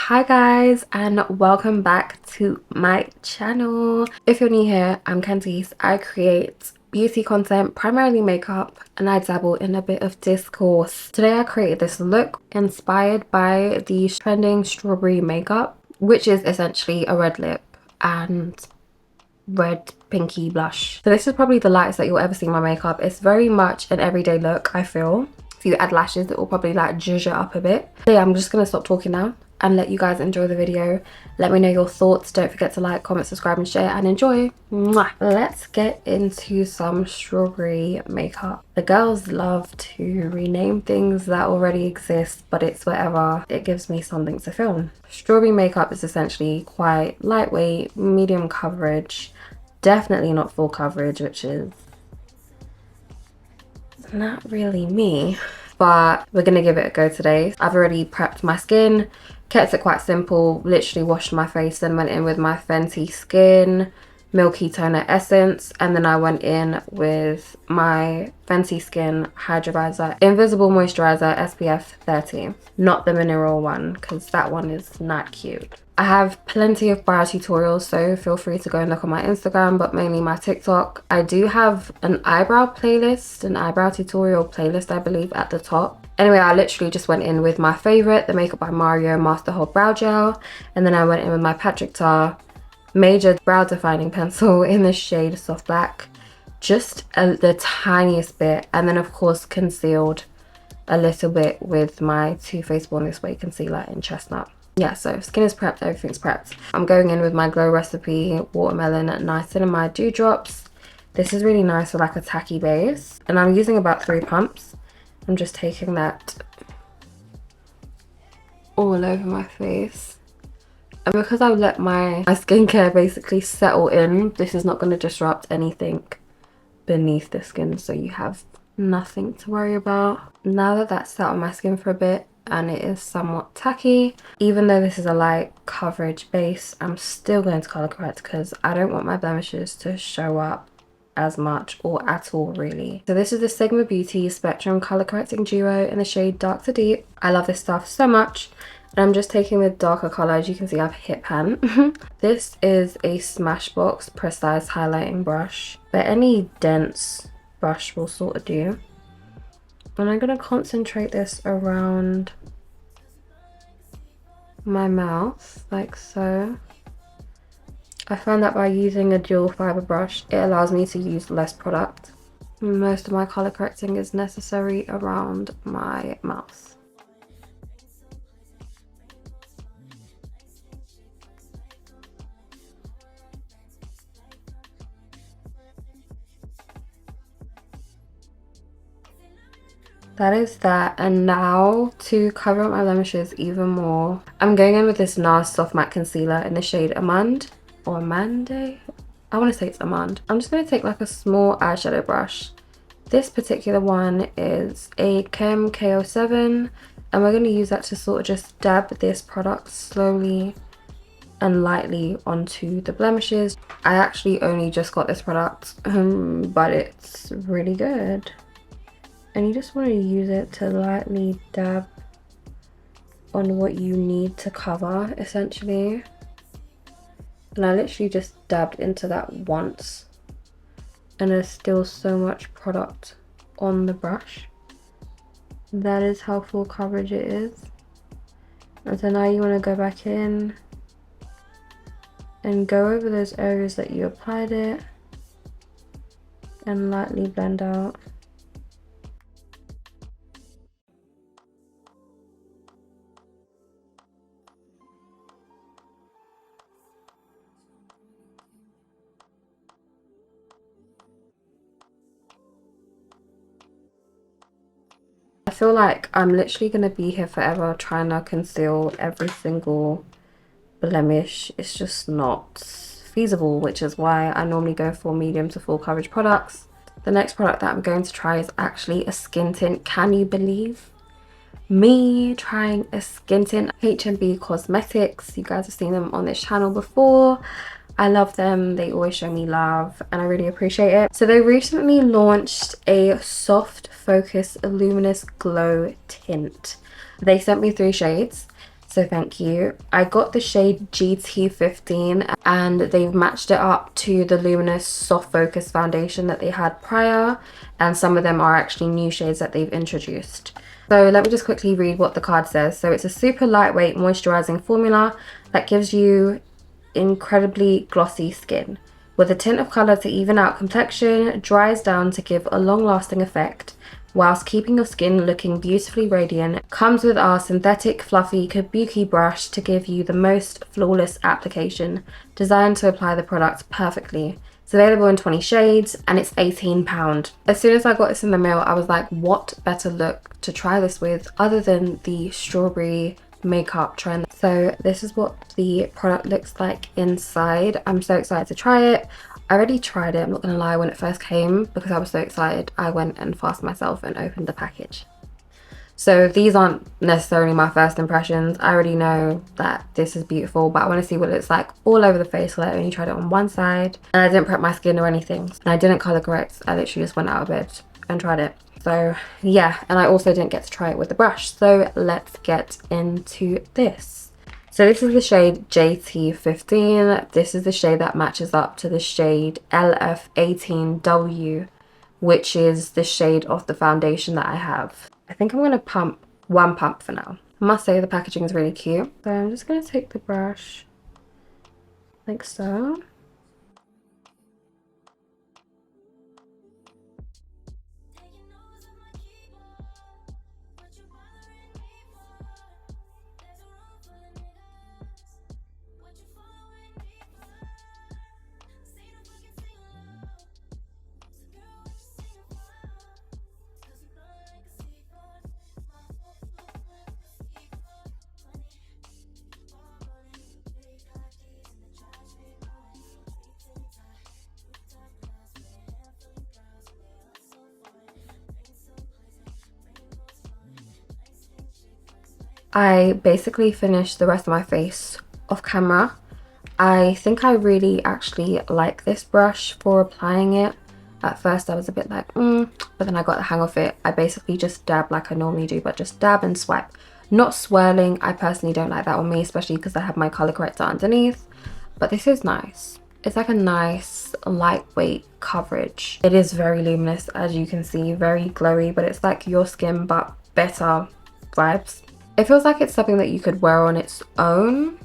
Hi guys, and welcome back to my channel. If you're new here, I'm Candice. I create beauty content, primarily makeup, and I dabble in a bit of discourse. Today I created this look inspired by the trending strawberry makeup, which is essentially a red lip and red pinky blush. So this is probably the lightest that you'll ever see in my makeup. It's very much an everyday look, I feel. If you add lashes, it will probably like zhuzh it up a bit. So yeah, I'm just gonna stop talking now and let you guys enjoy the video. Let me know your thoughts. Don't forget to like, comment, subscribe, and share, and enjoy. Mwah. Let's get into some strawberry makeup. The girls love to rename things that already exist, but it's whatever. It gives me something to film. Strawberry makeup is essentially quite lightweight, medium coverage, definitely not full coverage, which is not really me, but we're gonna give it a go today. I've already prepped my skin, kept it quite simple, literally washed my face and went in with my Fenty Skin Milky Toner Essence, and then I went in with my Fenty Skin Hydravizer Invisible Moisturizer SPF 30, not the mineral one because that one is not cute. I have plenty of brow tutorials, so feel free to go and look on my Instagram, but mainly my TikTok. I do have an eyebrow playlist, an eyebrow tutorial playlist, I believe, at the top. Anyway, I literally just went in with my favorite, the Makeup by Mario Master Hold Brow Gel, and then I went in with my Patrick Tar Major Brow Defining Pencil in the shade Soft Black, just the tiniest bit, and then of course concealed a little bit with my Too Faced Born This Way concealer in Chestnut. Yeah, so skin is prepped, everything's prepped. I'm going in with my Glow Recipe Watermelon Niacinamide Dewdrops. This is really nice for like a tacky base, and I'm using about 3 pumps. I'm just taking that all over my face. And because I've let my skincare basically settle in, this is not going to disrupt anything beneath the skin, so you have nothing to worry about. Now that that's sat on my skin for a bit and it is somewhat tacky, even though this is a light coverage base, I'm still going to color correct because I don't want my blemishes to show up as much or at all, really. So this is the Sigma Beauty Spectrum Color Correcting Duo in the shade Dark to Deep. I love this stuff so much. And I'm just taking the darker color. As you can see, I have hit pan. This is a Smashbox Precise Highlighting Brush, but any dense brush will sort of do. And I'm going to concentrate this around my mouth, like so. I found that by using a dual fiber brush, it allows me to use less product. Most of my color correcting is necessary around my mouth. That is that, and now to cover up my blemishes even more, I'm going in with this Nars Soft Matte Concealer in the shade Amande, or Amande? I want to say it's Amande. I'm just going to take like a small eyeshadow brush. This particular one is a Chem KO7, and we're going to use that to sort of just dab this product slowly and lightly onto the blemishes. I actually only just got this product, but it's really good. And you just want to use it to lightly dab on what you need to cover, essentially. And I literally just dabbed into that once. And there's still so much product on the brush. That is how full coverage it is. And so now you want to go back in and go over those areas that you applied it and lightly blend out. I feel like I'm literally going to be here forever trying to conceal every single blemish. It's just not feasible, which is why I normally go for medium to full coverage products. The next product that I'm going to try is actually a skin tint. Can you believe me trying a skin tint? HNB Cosmetics. You guys have seen them on this channel before. I love them. They always show me love and I really appreciate it. So they recently launched a Soft Focus Luminous Glow Tint. They sent me 3 shades. so thank you. I got the shade GT15 and they've matched it up to the luminous soft focus foundation that they had prior, and some of them are actually new shades that they've introduced. So let me just quickly read what the card says. So it's a super lightweight moisturizing formula that gives you incredibly glossy skin with a tint of color to even out complexion, dries down to give a long-lasting effect whilst keeping your skin looking beautifully radiant. Comes with our synthetic fluffy kabuki brush to give you the most flawless application, designed to apply the product perfectly. It's available in 20 shades and it's £18. As soon as I got this in the mail, I was like, what better look to try this with other than the strawberry makeup trend. So this is what the product looks like inside. I'm so excited to try it. I already tried it, I'm not gonna lie, when it first came. Because I was so excited, I went and fast myself and opened the package. So these aren't necessarily my first impressions. I already know that this is beautiful, but I want to see what it's like all over the face, so I only tried it on one side and I didn't prep my skin or anything, and I didn't color correct. I literally just went out of bed and tried it. So yeah, and I also didn't get to try it with the brush. So let's get into this. So this is the shade JT15. This is the shade that matches up to the shade LF18W, which is the shade of the foundation that I have. I think I'm going to pump one pump for now. I must say the packaging is really cute. So I'm just going to take the brush like so. I basically finished the rest of my face off camera. I think I really actually like this brush for applying it. At first I was a bit like, but then I got the hang of it. I basically just dab like I normally do, but just dab and swipe. Not swirling. I personally don't like that on me, especially because I have my color corrector underneath. But this is nice. It's like a nice lightweight coverage. It is very luminous, as you can see, very glowy, but it's like your skin but better vibes. It feels like it's something that you could wear on its own,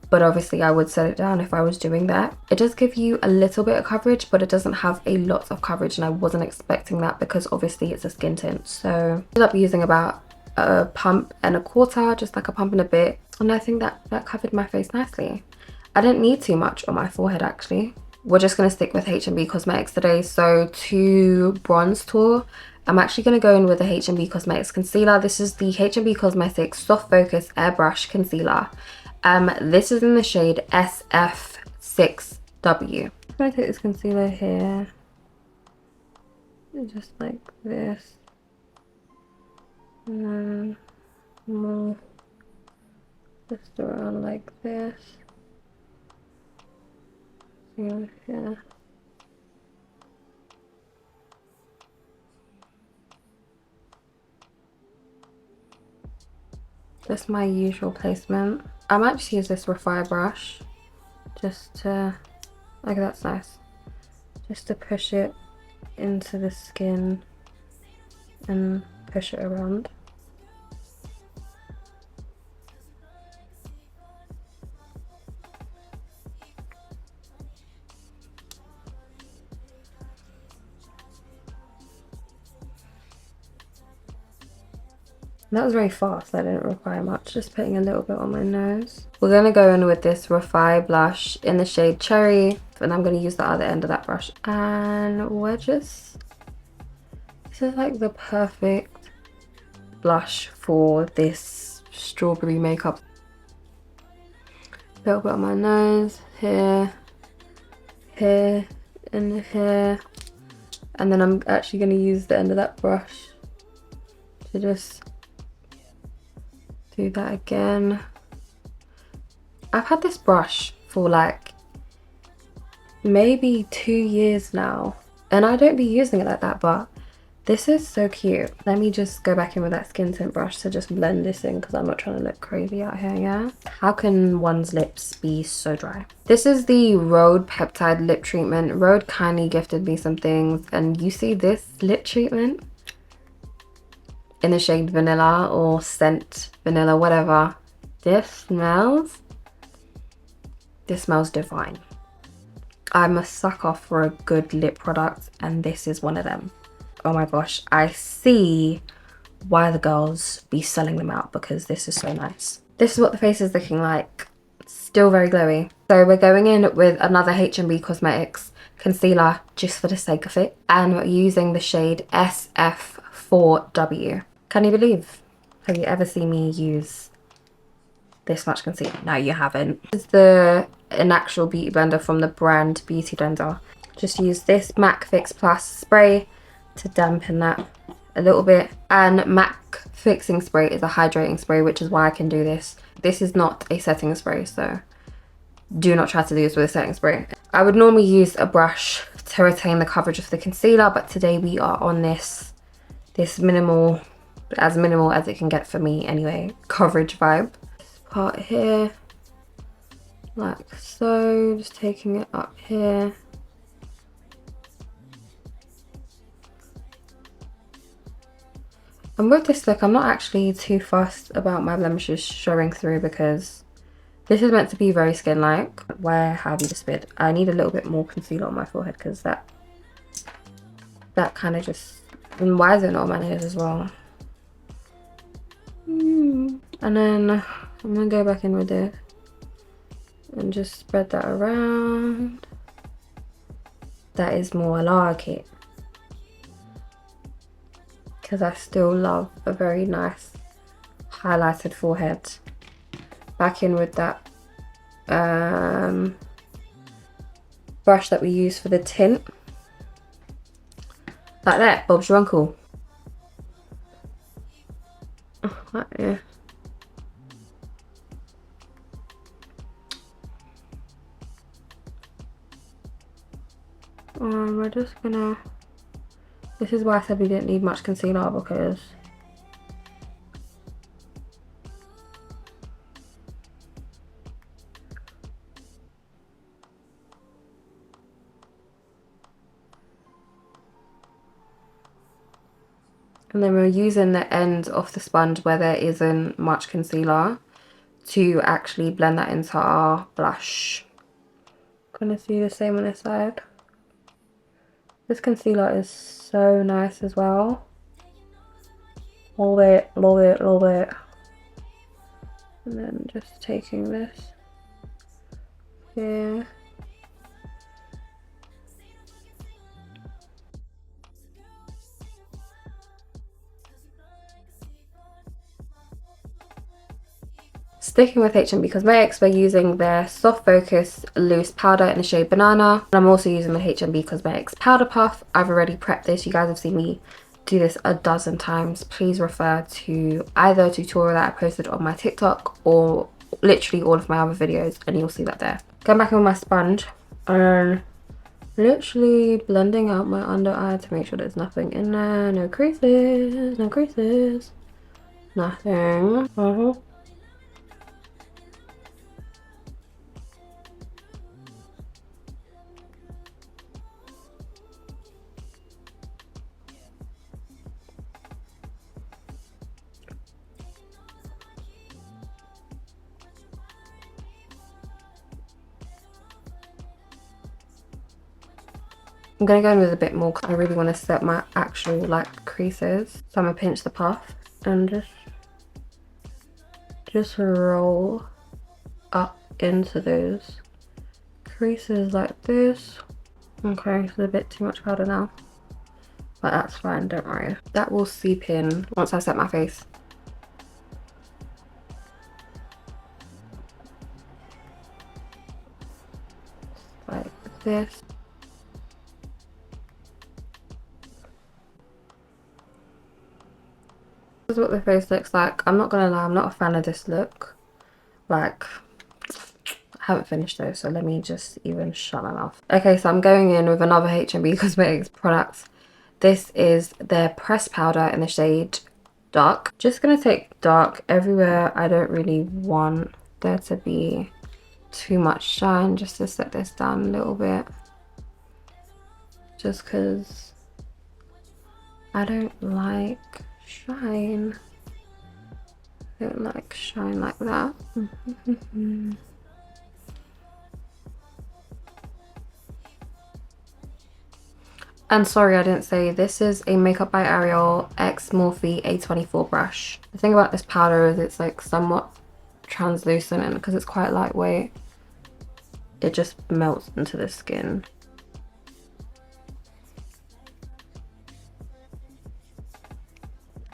but obviously I would set it down if I was doing that. It does give you a little bit of coverage, but it doesn't have a lot of coverage, and I wasn't expecting that because obviously it's a skin tint. So I ended up using about a pump and a quarter, just like a pump and a bit, and I think that covered my face nicely. I didn't need too much on my forehead actually. We're just going to stick with HNB Cosmetics today. So to bronze tour, I'm actually going to go in with the HNB Cosmetics concealer. This is the HNB Cosmetics Soft Focus Airbrush Concealer. This is in the shade SF6W. I'm going to take this concealer here, just like this, and then move just around like this. Here. Just my usual placement. I might just use this Refy brush just to, like, that's nice, just to push it into the skin and push it around. That was very fast. That didn't require much, just putting a little bit on my nose. We're going to go in with this Refy blush in the shade Cherry, and I'm going to use the other end of that brush. And we're just, this is like the perfect blush for this strawberry makeup. A little bit on my nose, here, here, and here. And then I'm actually going to use the end of that brush to just do that again. I've had this brush for like maybe 2 years now, and I don't be using it like that, but This is so cute. Let me just go back in with that skin tint brush to just blend this in because I'm not trying to look crazy out here, yeah? How can one's lips be so dry? This is the Rhode Peptide Lip Treatment. Rhode kindly gifted me some things, and you see this lip treatment in the shade Vanilla or Scent Vanilla, whatever. This smells divine. I'm a sucker for a good lip product, and this is one of them. Oh my gosh, I see why the girls be selling them out, because this is so nice. This is what the face is looking like. Still very glowy. So we're going in with another HNB Cosmetics concealer just for the sake of it, and we're using the shade SF4W. Can you believe? Have you ever seen me use this much concealer? No, you haven't. This is an actual beauty blender from the brand Beauty Blender. Just use this MAC Fix Plus spray to dampen that a little bit, and MAC Fixing Spray is a hydrating spray, which is why I can do this. This is not a setting spray, so do not try to do this with a setting spray. I would normally use a brush to retain the coverage of the concealer, but today we are on this minimal as it can get for me anyway, coverage vibe. This part here, like so, just taking it up here. And with this look, I'm not actually too fussed about my blemishes showing through, because this is meant to be very skin-like. Where have you just been? I need a little bit more concealer on my forehead, because that kind of just... And why is it not on my nose as well? And then I'm going to go back in with it and just spread that around. That is more like it, because I still love a very nice highlighted forehead. Back in with that brush that we use for the tint. Like that, Bob's your uncle. Right there. We're just gonna... This is why I said we didn't need much concealer, because and then we're using the end of the sponge where there isn't much concealer to actually blend that into our blush. Gonna see the same on this side. This concealer is so nice as well. Love it, love it, love it. And then just taking this here. Sticking with HNB Cosmetics, we're using their Soft Focus Loose Powder in the shade Banana. And I'm also using the HNB Cosmetics Powder Puff. I've already prepped this. You guys have seen me do this a dozen times. Please refer to either a tutorial that I posted on my TikTok or literally all of my other videos, and you'll see that there. Going back in with my sponge and literally blending out my under eye to make sure there's nothing in there. No creases, no creases, nothing. I'm going to go in with a bit more because I really want to set my actual like creases. So I'm going to pinch the puff and just roll up into those creases like this. Okay, so a bit too much powder now, but that's fine, don't worry. That will seep in once I set my face. Like this. This is what the face looks like. I'm not gonna lie, I'm not a fan of this look. Like, I haven't finished though, so let me just even shut my mouth. Okay, so I'm going in with another HNB Cosmetics product. This is their pressed powder in the shade Dark. Just gonna take Dark everywhere. I don't really want there to be too much shine, just to set this down a little bit, just because I don't like shine. I don't like shine like that. And sorry I didn't say, this is a Makeup by Ariel X Morphe A24 brush. The thing about this powder is it's like somewhat translucent, and because it's quite lightweight, it just melts into the skin.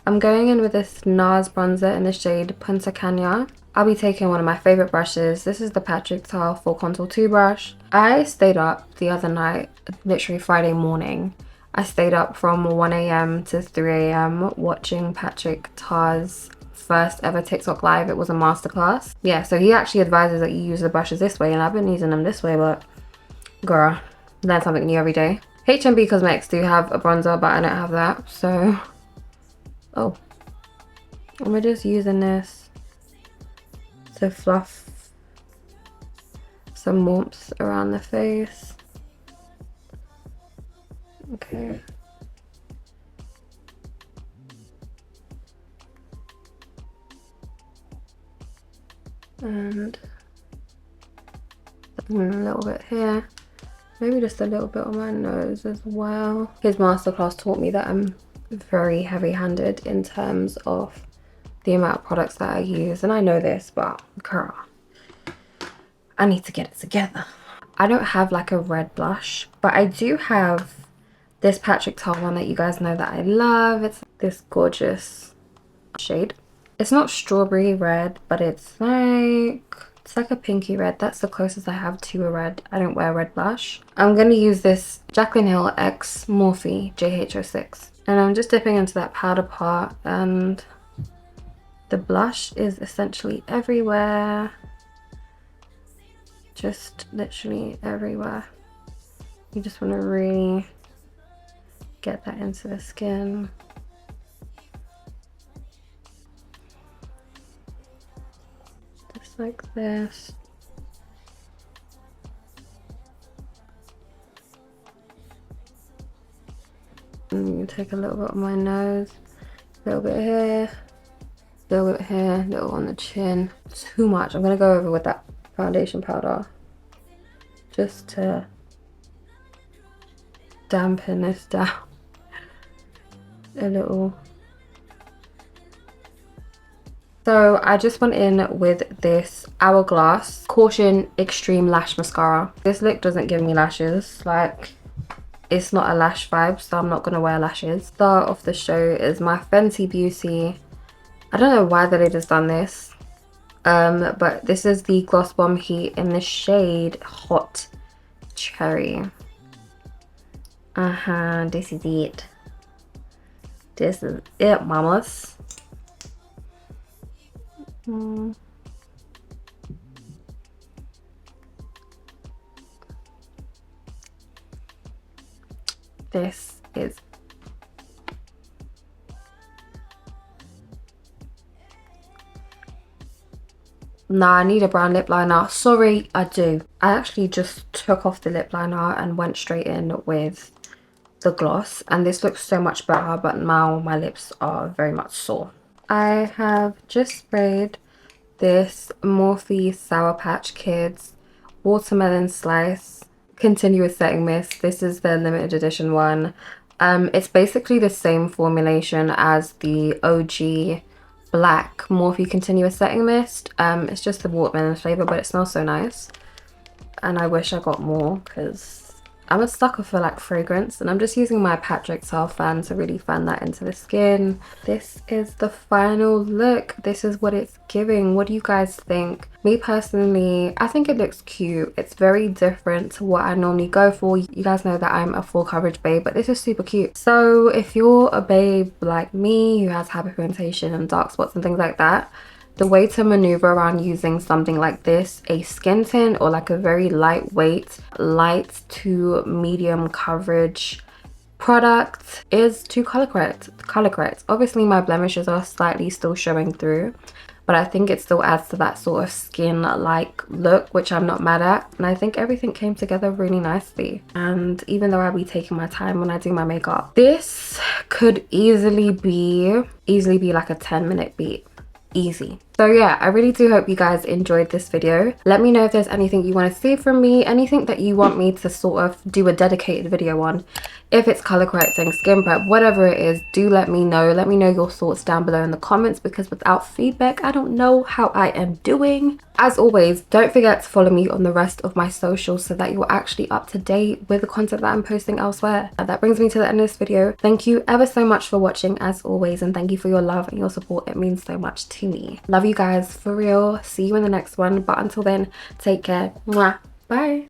I'm going in with this Nars bronzer in the shade Punta Cana. I'll be taking one of my favorite brushes. This is the Patrick Ta Full Contour 2 brush. I stayed up the other night, literally Friday morning. I stayed up from 1 AM to 3 AM watching Patrick Ta's first ever TikTok live. It was a masterclass. Yeah, so he actually advises that you use the brushes this way, and I've been using them this way, but girl, learn something new every day. HNB Cosmetics do have a bronzer, but I don't have that, so oh, I'm just using this to fluff some warmth around the face. Okay. And a little bit here. Maybe just a little bit on my nose as well. His masterclass taught me that I'm very heavy-handed in terms of the amount of products that I use, and I know this, but girl, I need to get it together. I don't have like a red blush, but I do have this Patrick Ta one that you guys know that I love. It's this gorgeous shade. It's not strawberry red, but it's like a pinky red. That's the closest I have to a red. I don't wear red blush. I'm gonna use this Jaclyn Hill X Morphe JH06, and I'm just dipping into that powder part, and the blush is essentially everywhere. Just literally everywhere. You just want to really get that into the skin. Just like this. And you take a little bit on my nose, a little bit here, a little bit here, a little on the chin. Too much. I'm gonna go over with that foundation powder just to dampen this down a little. So I just went in with this Hourglass Caution Extreme Lash Mascara. This look doesn't give me lashes, like it's not a lash vibe, so I'm not gonna wear lashes. Start of the show is my Fenty Beauty. I don't know why they just done this, but this is the Gloss Bomb Heat in the shade Hot Cherry. This is it. This is it, mamas. This is nah, I need a brown lip liner. Sorry, I do. I actually just took off the lip liner and went straight in with the gloss, and this looks so much better, but now my lips are very much sore. I have just sprayed this Morphe Sour Patch Kids Watermelon Slice Continuous Setting Mist. This is the limited edition one. It's basically the same formulation as the OG black Morphe Continuous Setting Mist. It's just the watermelon flavor, but it smells so nice, and I wish I got more because I'm a sucker for like fragrance, and I'm just using my Patrick Ta fan to really fan that into the skin. This is the final look. This is what it's giving. What do you guys think? Me personally, I think it looks cute. It's very different to what I normally go for. You guys know that I'm a full coverage babe, but this is super cute. So if you're a babe like me who has hyperpigmentation and dark spots and things like that, the way to maneuver around using something like this, a skin tint or like a very lightweight, light to medium coverage product is to color correct. Obviously my blemishes are slightly still showing through, but I think it still adds to that sort of skin like look, which I'm not mad at. And I think everything came together really nicely. And even though I'll be taking my time when I do my makeup, this could easily be like a 10-minute beat. Easy. So yeah, I really do hope you guys enjoyed this video. Let me know if there's anything you want to see from me, anything that you want me to sort of do a dedicated video on. If it's color correcting, skin prep, whatever it is, do let me know. Let me know your thoughts down below in the comments, because without feedback, I don't know how I am doing. As always, don't forget to follow me on the rest of my socials so that you're actually up to date with the content that I'm posting elsewhere. And that brings me to the end of this video. Thank you ever so much for watching as always, and thank you for your love and your support. It means so much to me. Love you guys for real. See you in the next one, but until then, take care. Mwah. Bye.